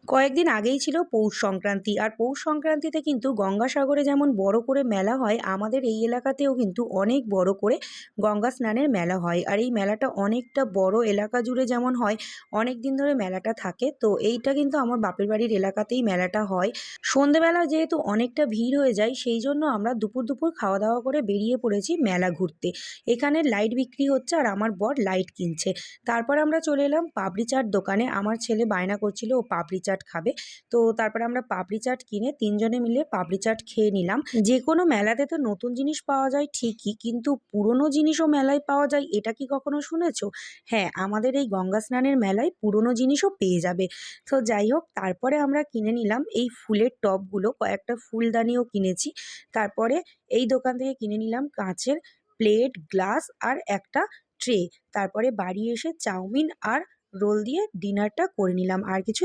কয়েকদিন আগেই ছিল পৌষ সংক্রান্তি। আর পৌষ সংক্রান্তিতে কিন্তু গঙ্গাসাগরে যেমন বড় করে মেলা হয়, আমাদের এই এলাকাতেও কিন্তু অনেক বড় করে গঙ্গা স্নানের মেলা হয়। আর এই মেলাটা অনেকটা বড় এলাকা জুড়ে যেমন হয়, অনেক দিন ধরে মেলাটা থাকে। তো এইটা কিন্তু আমার বাপের বাড়ির এলাকাতেই মেলাটা হয়। সন্ধেবেলা যেহেতু অনেকটা ভিড় হয়ে যায়, সেই জন্য আমরা দুপুর দুপুর খাওয়া দাওয়া করে বেরিয়ে পড়েছি মেলা ঘুরতে। এখানে লাইট বিক্রি হচ্ছে আর আমার বর লাইট কিনছে। তারপর আমরা চলে এলাম পাপড়ি চাট দোকানে। আমার ছেলে বায়না করছিল ও পাপড়ি চাট খাবে। তো তারপরে আমরা পাপড়ি চাট কিনে ৩ জনে মিলে পাপড়ি চাট খেয়ে নিলাম। যেকোনো মেলাতে তো নতুন জিনিস পাওয়া যায় ঠিকই, কিন্তু পুরনো জিনিসও মেলায় পাওয়া যায়, এটা কি কখনো শুনেছ? হ্যাঁ, আমাদের এই গঙ্গা স্নানের মেলায় পুরনো জিনিসও পেয়ে যাবে। তো যাই হোক, তারপরে আমরা কিনে নিলাম এই ফুলের টবগুলো, কয়েকটা ফুলদানিও কিনেছি। তারপরে এই দোকান থেকে কিনে নিলাম কাঁচের প্লেট, গ্লাস আর একটা ট্রে। তারপরে বাড়ি এসে চাউমিন আর রোল দিয়ে ডিনারটা করে নিলাম। আর কিছু